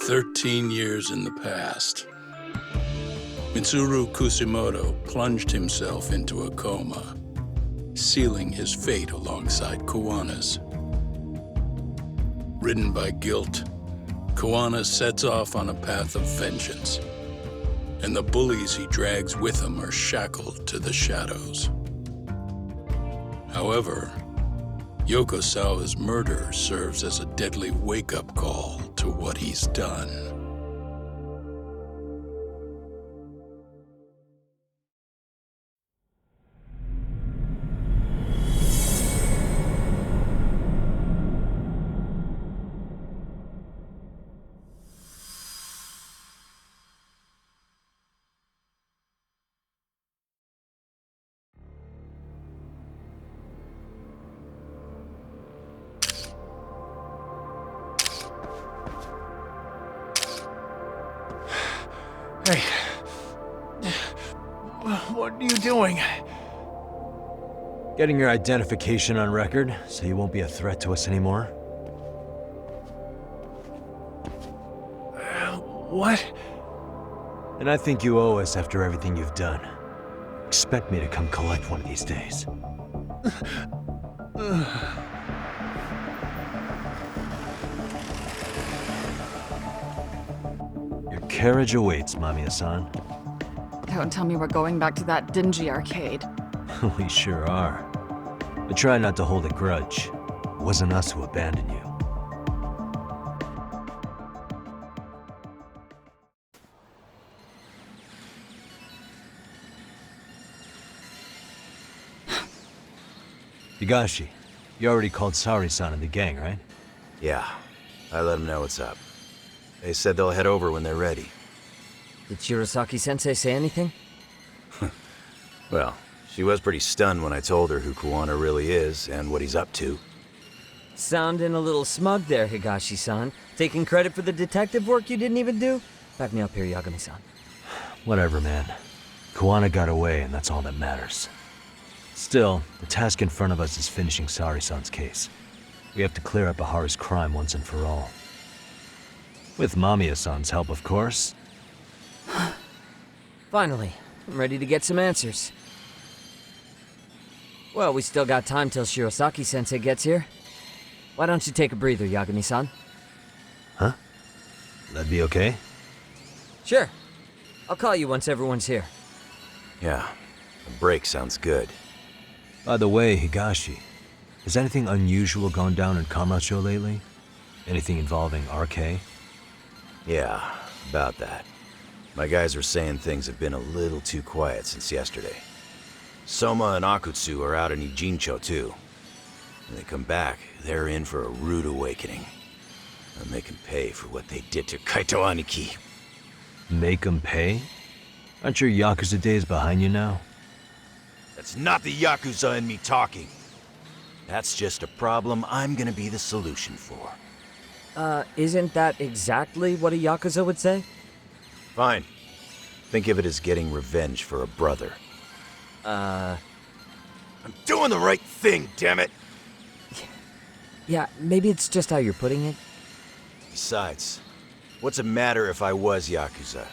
13 years in the past. Mitsuru Kusumoto plunged himself into a coma, sealing his fate alongside Kawana's. Ridden by guilt, Kawana sets off on a path of vengeance, and the bullies he drags with him are shackled to the shadows. However, Yokosawa's murder serves as a deadly wake-up call to what he's done. Hey. What are you doing? Getting your identification on record, so you won't be a threat to us anymore. What? And I think you owe us after everything you've done. Expect me to come collect one of these days. Your carriage awaits, Mamiya-san. Don't tell me we're going back to that dingy arcade. We sure are. But try not to hold a grudge. It wasn't us who abandoned you. Higashi, you already called Sari-san and the gang, right? Yeah, I let them know what's up. They said they'll head over when they're ready. Did Shirosaki-sensei say anything? Well, she was pretty stunned when I told her who Kuwana really is and what he's up to. Sounding a little smug there, Higashi-san. Taking credit for the detective work you didn't even do? Back me up here, Yagami-san. Whatever, man. Kuwana got away, and that's all that matters. Still, the task in front of us is finishing Sari-san's case. We have to clear up Ahara's crime once and for all. With Mamiya-san's help, of course. Finally, I'm ready to get some answers. Well, we still got time till Shirosaki-sensei gets here. Why don't you take a breather, Yagami-san? Huh? That'd be okay? Sure. I'll call you once everyone's here. Yeah, a break sounds good. By the way, Higashi, has anything unusual gone down in Kamurocho lately? Anything involving RK? Yeah, about that. My guys are saying things have been a little too quiet since yesterday. Soma and Akutsu are out in Ijincho too. When they come back, they're in for a rude awakening. And they can pay for what they did to Kaito Aniki. Make 'em pay? Aren't your Yakuza days behind you now? That's not the Yakuza in me talking. That's just a problem I'm gonna be the solution for. Isn't that exactly what a Yakuza would say? Fine. Think of it as getting revenge for a brother. I'm doing the right thing, damn it! Yeah, maybe it's just how you're putting it. Besides, what's it matter if I was Yakuza?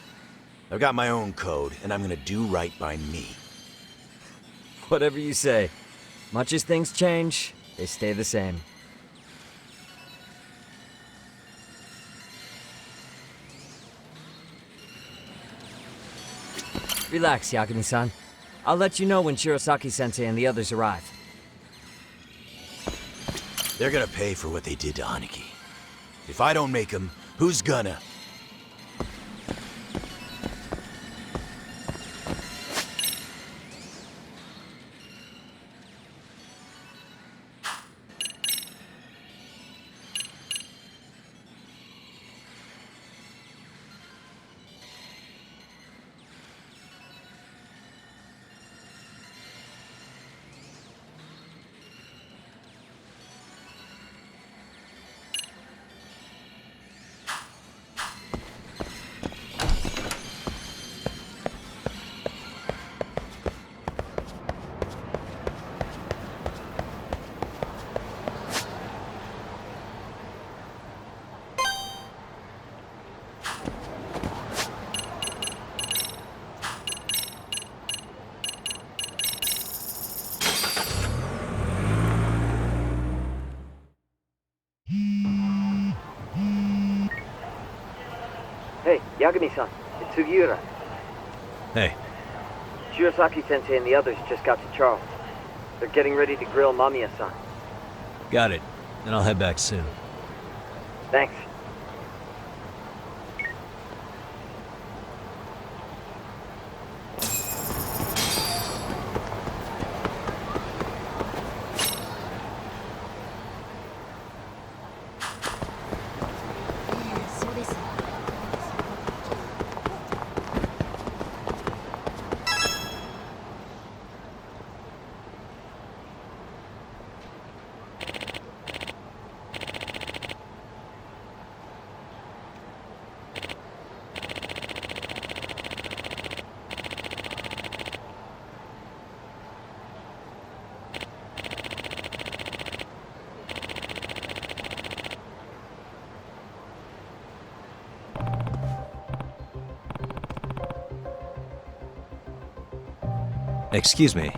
I've got my own code, and I'm gonna do right by me. Whatever you say. Much as things change, they stay the same. Relax, Yagami-san. I'll let you know when Shirosaki-sensei and the others arrive. They're gonna pay for what they did to Aniki. If I don't make them, who's gonna? Yagami-san, it's Sugiura. Hey, Shirosaki-sensei and the others just got to Charles. They're getting ready to grill Mamiya-san. got it. Then I'll head back soon. Thanks. Excuse me.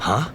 Huh?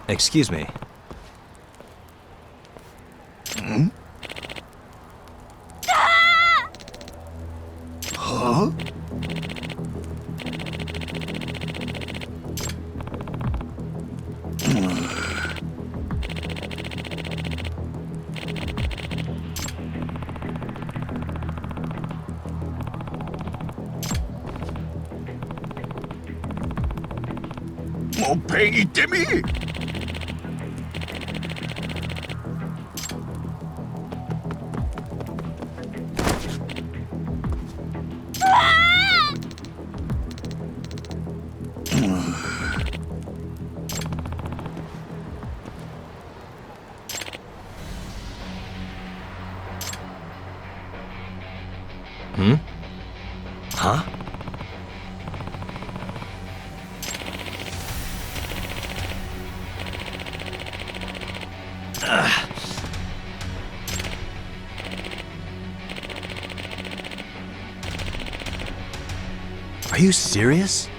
Excuse me. Huh? Mo pay Timmy. Huh? Are you serious?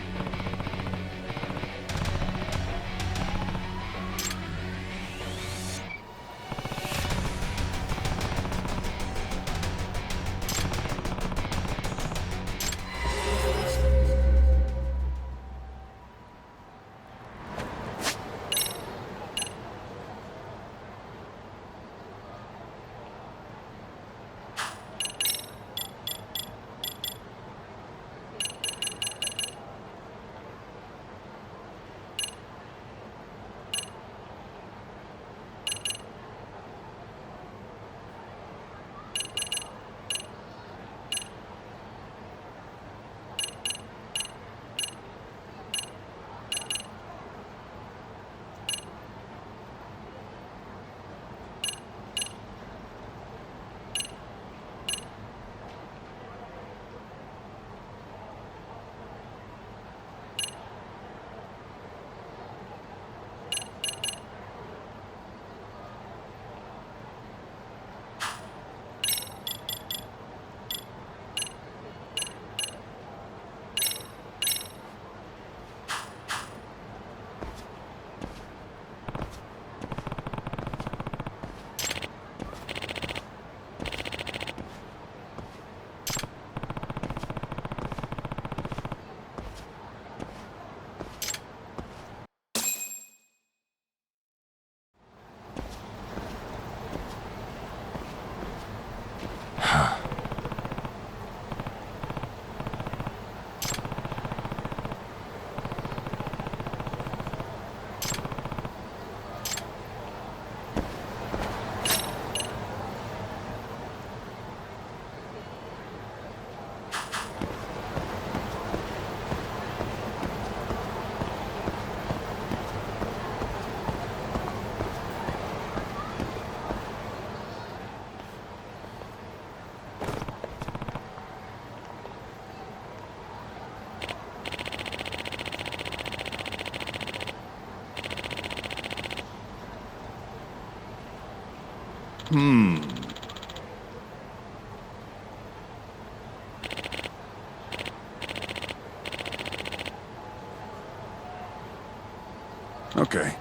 Okay.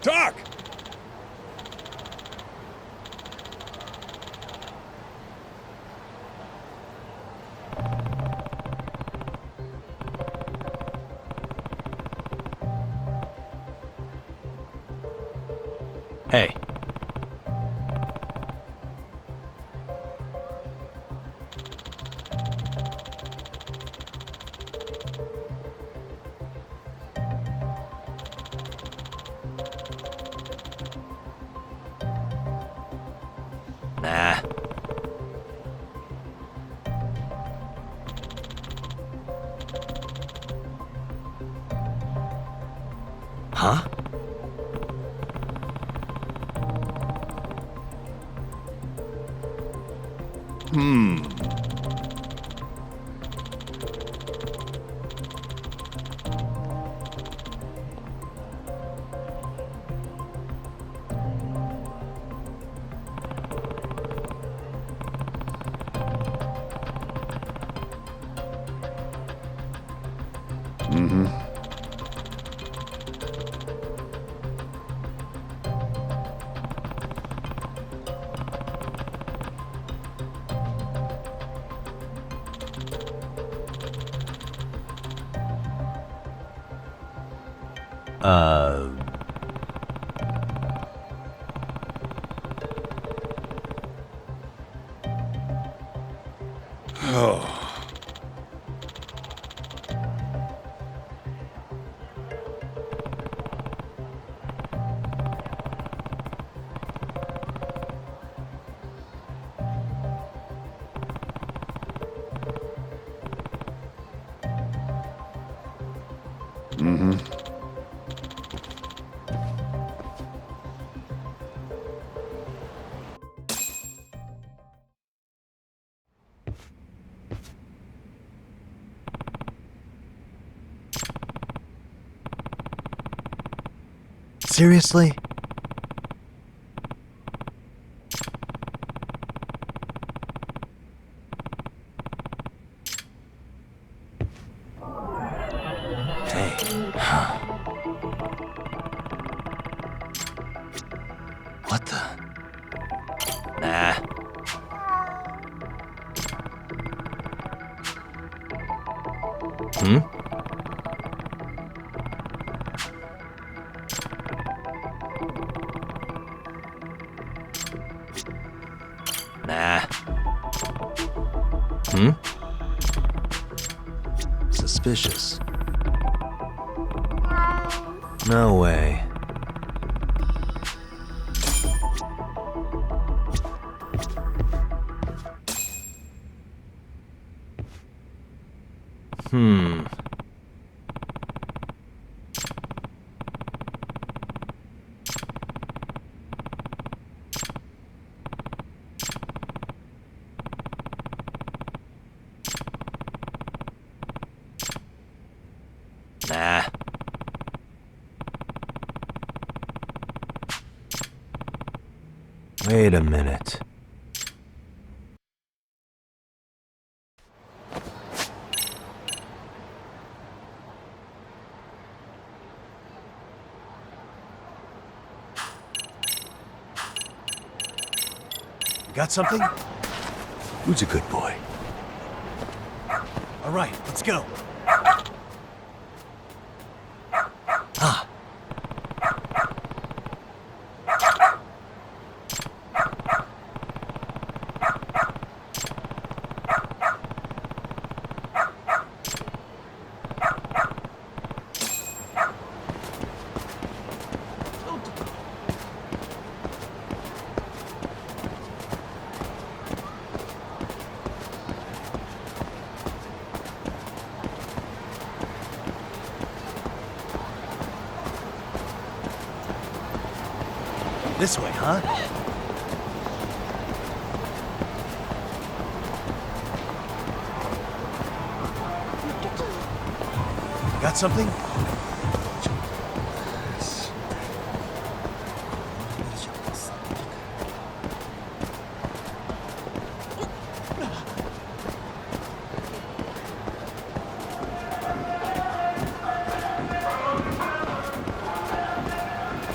Doc! Hey. Nah. Huh? Seriously? Hey. What the? Nah. Hmm? Nah. Hmm? Suspicious. No way. Hmm. Nah. Wait a minute. Got something? Who's a good boy? All right, let's go. Ah. This way, huh? Got something?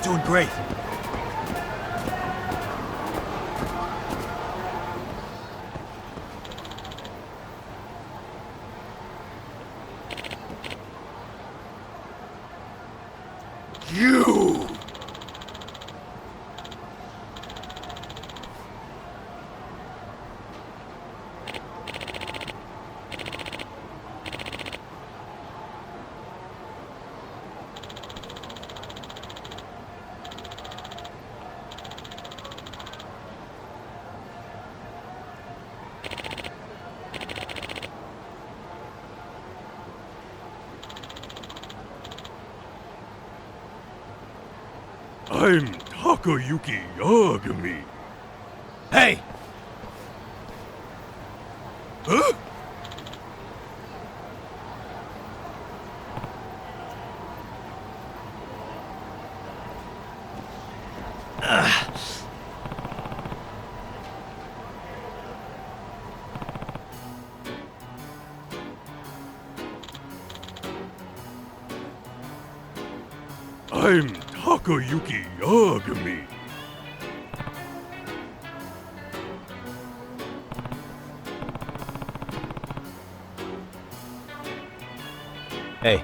Doing great. You! I'm Takayuki Yagami. Hey! Huh? I'm Takayuki Yagami. Hey.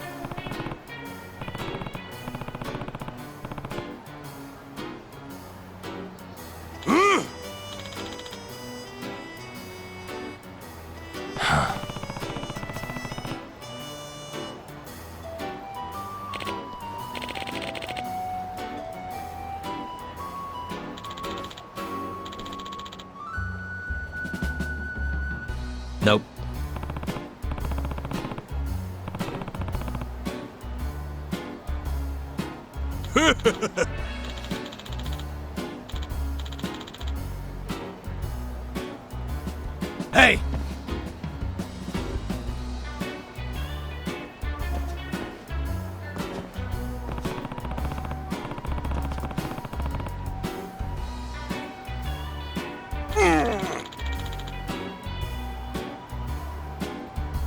Hey!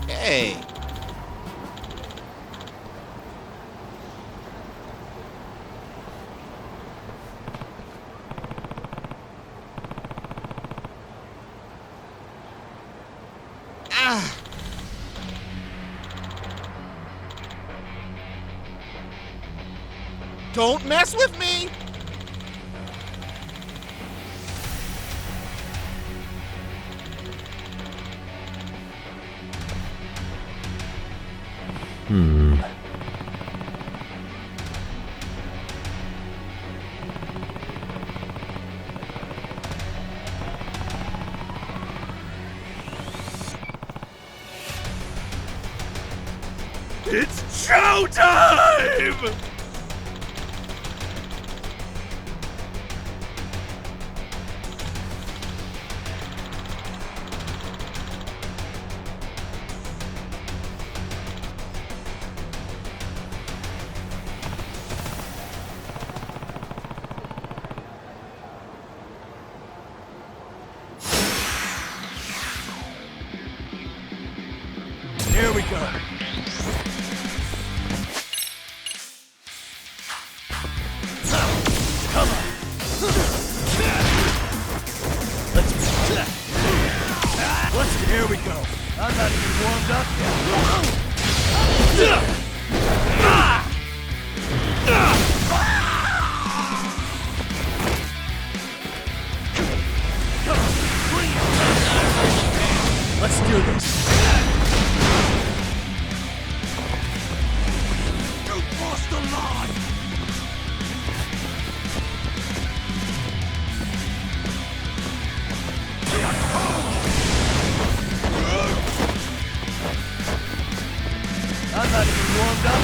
Hey! Don't mess with me! It's showtime! Here we go. Come on. Here we go. I'm not even warmed up yet. Let's do this. You crossed the line! I'm not even warmed up.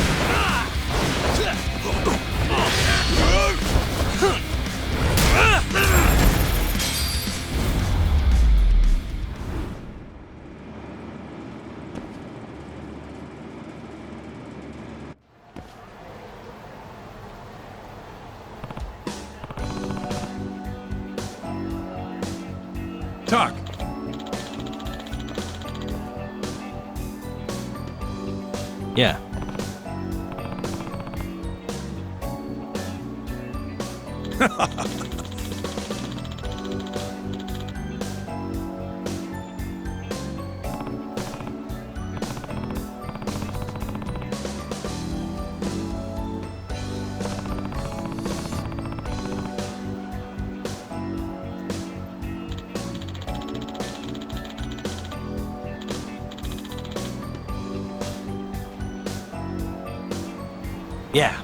Talk. Yeah. Yeah.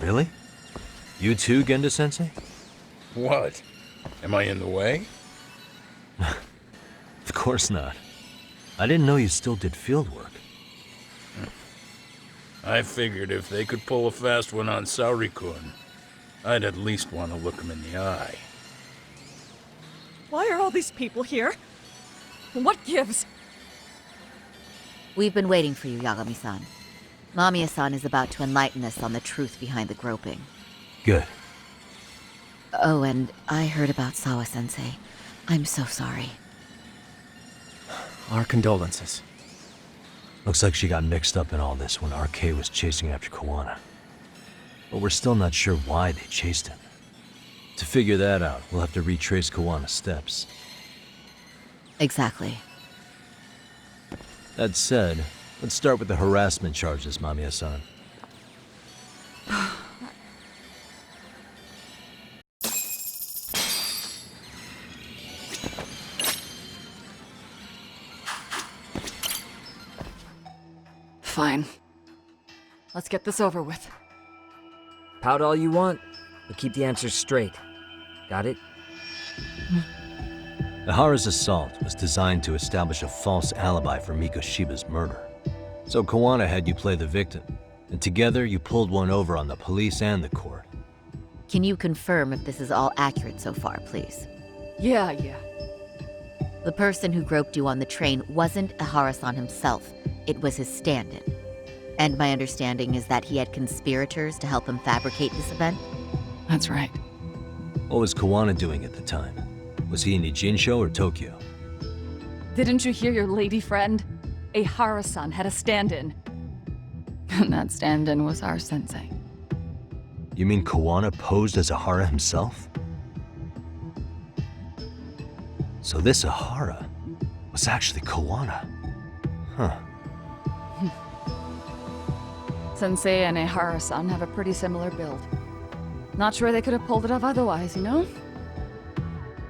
Really? You too, Genda-sensei? What? Am I in the way? Of course not. I didn't know you still did field work. I figured if they could pull a fast one on Saori-kun, I'd at least want to look him in the eye. Why are all these people here? What gives? We've been waiting for you, Yagami-san. Mamiya-san is about to enlighten us on the truth behind the groping. Good. Oh, and I heard about Sawa-sensei. I'm so sorry. Our condolences. Looks like she got mixed up in all this when RK was chasing after Kawana. But we're still not sure why they chased him. To figure that out, we'll have to retrace Kawana's steps. Exactly. That said, let's start with the harassment charges, Mamiya-san. Fine. Let's get this over with. Pout all you want, but keep the answers straight. Got it? Ihara's assault was designed to establish a false alibi for Mikoshiba's murder. So Kawana had you play the victim, and together you pulled one over on the police and the court. Can you confirm if this is all accurate so far, please? Yeah. The person who groped you on the train wasn't Ihara-san himself. It was his stand-in. And my understanding is that he had conspirators to help him fabricate this event? That's right. What was Kawana doing at the time? Was he in Ijincho or Tokyo? Didn't you hear your lady friend? Ihara-san had a stand-in. And that stand-in was our sensei. You mean Kawana posed as Ihara himself? So this Ihara was actually Kawana. Huh. Sensei and Ihara-san have a pretty similar build. Not sure they could have pulled it off otherwise, you know?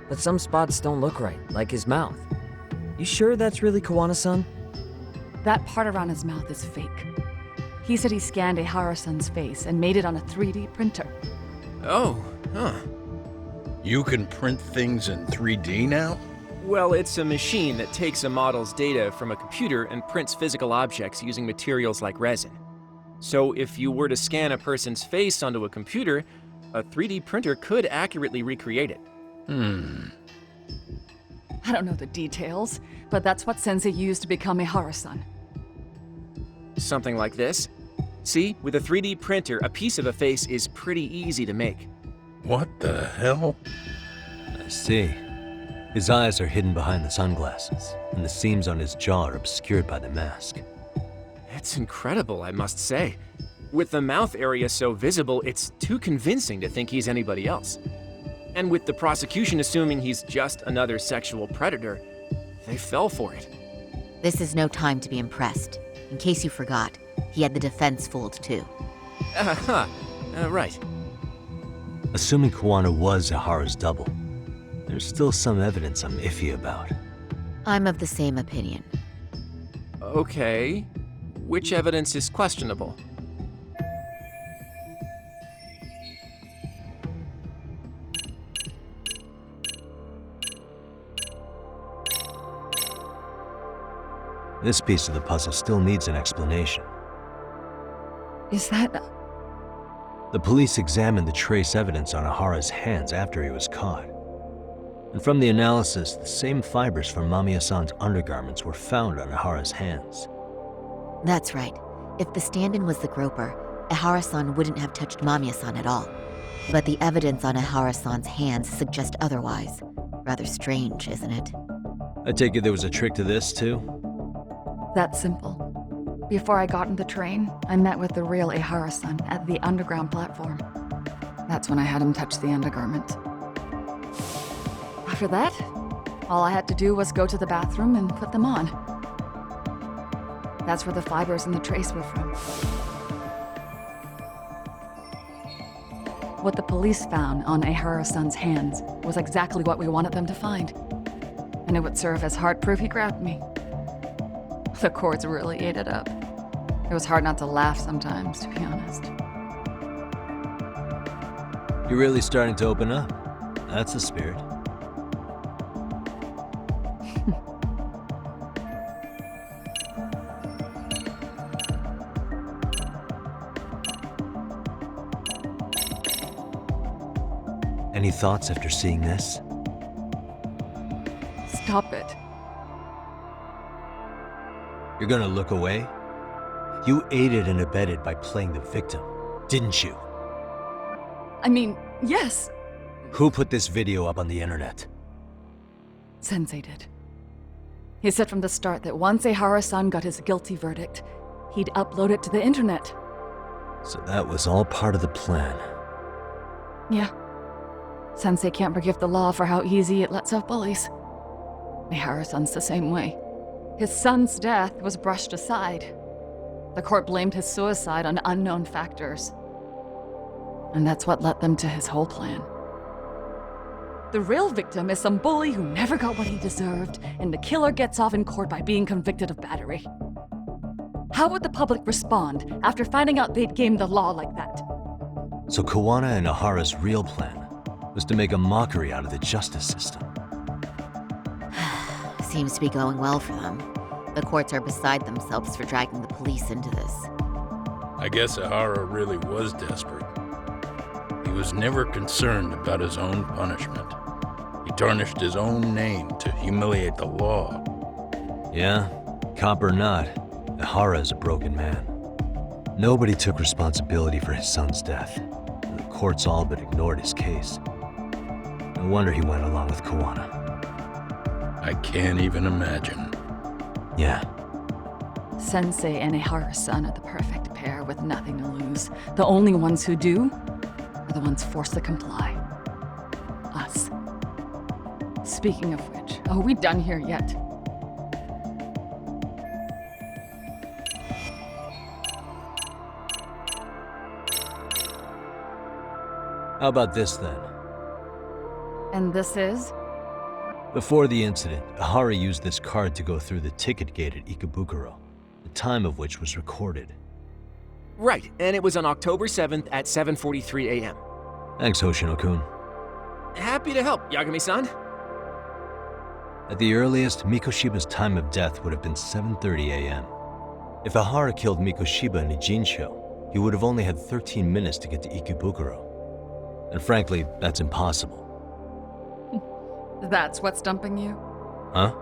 But some spots don't look right, like his mouth. You sure that's really Kawana-san? That part around his mouth is fake. He said he scanned Ihara-san's face and made it on a 3D printer. Oh, huh. You can print things in 3D now? Well, it's a machine that takes a model's data from a computer and prints physical objects using materials like resin. So if you were to scan a person's face onto a computer, a 3D printer could accurately recreate it. I don't know the details, but that's what Sensei used to become Ihara-san. Something like this. See, with a 3D printer, a piece of a face is pretty easy to make. What the hell? I see. His eyes are hidden behind the sunglasses, and the seams on his jaw are obscured by the mask. It's incredible, I must say. With the mouth area so visible, it's too convincing to think he's anybody else. And with the prosecution assuming he's just another sexual predator, they fell for it. This is no time to be impressed. In case you forgot, he had the defense fooled too. Right. Assuming Kawana was Ihara's double, there's still some evidence I'm iffy about. I'm of the same opinion. Okay. Which evidence is questionable? This piece of the puzzle still needs an explanation. Is that... The police examined the trace evidence on Ihara's hands after he was caught. And from the analysis, the same fibers from Mamiya-san's undergarments were found on Ihara's hands. That's right. If the stand-in was the groper, Ihara-san wouldn't have touched Mamiya-san at all. But the evidence on Ihara-san's hands suggests otherwise. Rather strange, isn't it? I take it there was a trick to this, too? That's simple. Before I got on the train, I met with the real Ihara-san at the underground platform. That's when I had him touch the undergarment. After that, all I had to do was go to the bathroom and put them on. That's where the fibers in the trace were from. What the police found on Ihara-san's hands was exactly what we wanted them to find. And it would serve as hard proof he grabbed me. The courts really ate it up. It was hard not to laugh sometimes, to be honest. You're really starting to open up. That's the spirit. Any thoughts after seeing this? Stop it. You're gonna look away? You aided and abetted by playing the victim, didn't you? I mean, yes, Who put this video up on the internet? Sensei did. He said from the start that once Ihara-san got his guilty verdict, he'd upload it to the internet. So that was all part of the plan. Yeah. Sensei can't forgive the law for how easy it lets off bullies. Ihara-san's the same way. His son's death was brushed aside. The court blamed his suicide on unknown factors. And that's what led them to his whole plan. The real victim is some bully who never got what he deserved, and the killer gets off in court by being convicted of battery. How would the public respond after finding out they'd gamed the law like that? So Kawana and Ahara's real plan was to make a mockery out of the justice system. Seems to be going well for them. The courts are beside themselves for dragging the police into this. I guess Ihara really was desperate. He was never concerned about his own punishment. He tarnished his own name to humiliate the law. Yeah, cop or not, Ihara is a broken man. Nobody took responsibility for his son's death, and the courts all but ignored his case. No wonder he went along with Kawana. I can't even imagine. Yeah. Sensei and Ihara-san are the perfect pair with nothing to lose. The only ones who do are the ones forced to comply. Us. Speaking of which, are we done here yet? How about this then? And this is? Before the incident, Ihara used this card to go through the ticket gate at Ikebukuro, the time of which was recorded. Right, and it was on October 7th at 7:43 a.m. Thanks, Hoshino-kun. Happy to help, Yagami-san. At the earliest, Mikoshiba's time of death would have been 7:30 a.m. If Ihara killed Mikoshiba in Ijincho, he would have only had 13 minutes to get to Ikebukuro. And frankly, that's impossible. That's what's stumping you? Huh?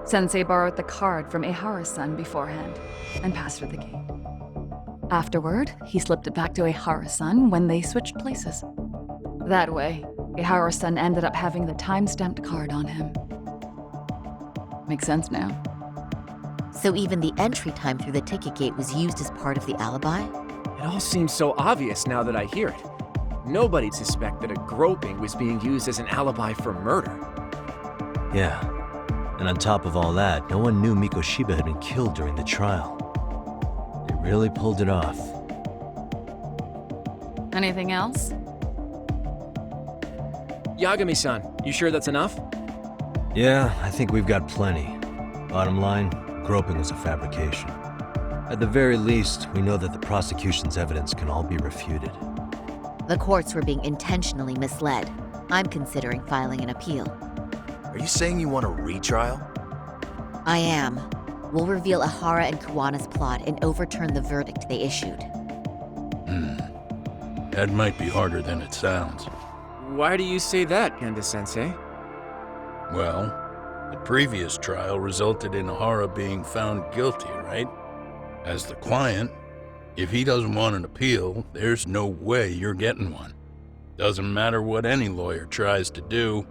Sensei borrowed the card from Ihara-san beforehand and passed her the key. Afterward, he slipped it back to Ihara-san when they switched places. That way, Ihara-san ended up having the time-stamped card on him. Makes sense now. So even the entry time through the ticket gate was used as part of the alibi? It all seems so obvious now that I hear it. Nobody'd suspect that a groping was being used as an alibi for murder. Yeah. And on top of all that, no one knew Mikoshiba had been killed during the trial. They really pulled it off. Anything else? Yagami-san, you sure that's enough? Yeah, I think we've got plenty. Bottom line, groping was a fabrication. At the very least, we know that the prosecution's evidence can all be refuted. The courts were being intentionally misled. I'm considering filing an appeal. Are you saying you want a retrial? I am. We'll reveal Ihara and Kawana's plot and overturn the verdict they issued. That might be harder than it sounds. Why do you say that, Genda-sensei? Well, the previous trial resulted in Ihara being found guilty, right? As the client, if he doesn't want an appeal, there's no way you're getting one. Doesn't matter what any lawyer tries to do.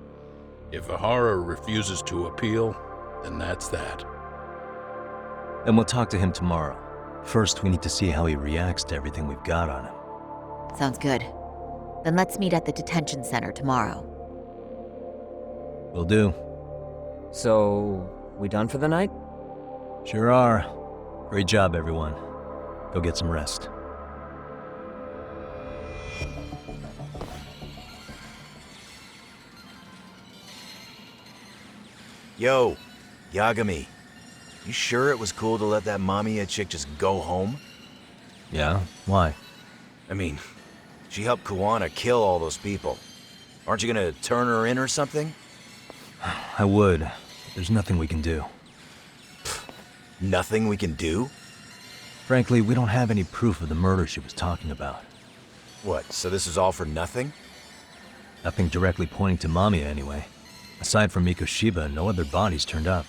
If Ihara refuses to appeal, then that's that. Then we'll talk to him tomorrow. First, we need to see how he reacts to everything we've got on him. Sounds good. Then let's meet at the detention center tomorrow. Will do. So, we done for the night? Sure are. Great job, everyone. Go get some rest. Yo, Yagami. You sure it was cool to let that Mamiya chick just go home? Yeah? Why? I mean, she helped Kawana kill all those people. Aren't you gonna turn her in or something? I would. But there's nothing we can do. Nothing we can do? Frankly, we don't have any proof of the murder she was talking about. What, so this is all for nothing? Nothing directly pointing to Mamiya anyway. Aside from Mikoshiba, no other bodies turned up.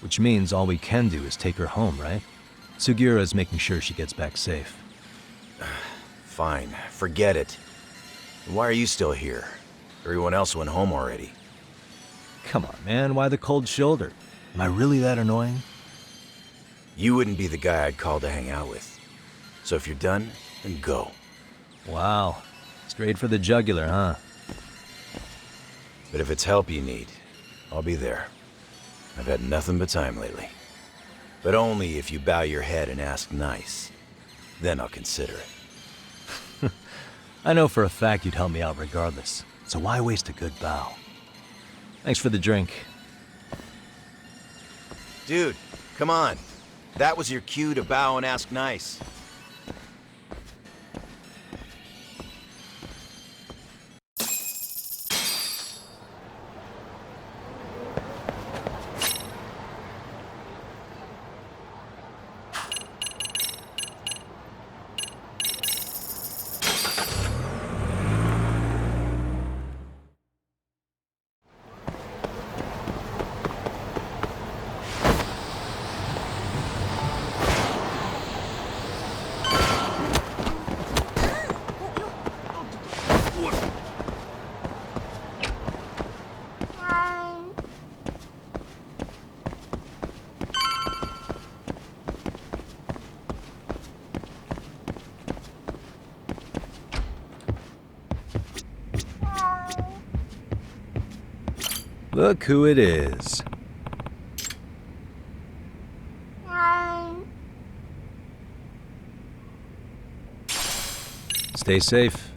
Which means all we can do is take her home, right? Sugiura is making sure she gets back safe. Fine, forget it. Why are you still here? Everyone else went home already. Come on, man, why the cold shoulder? Am I really that annoying? You wouldn't be the guy I'd call to hang out with. So if you're done, then go. Wow. Straight for the jugular, huh? But if it's help you need, I'll be there. I've had nothing but time lately. But only if you bow your head and ask nice. Then I'll consider it. I know for a fact you'd help me out regardless, so why waste a good bow? Thanks for the drink. Dude, come on. That was your cue to bow and ask nice. Look who it is. Stay safe.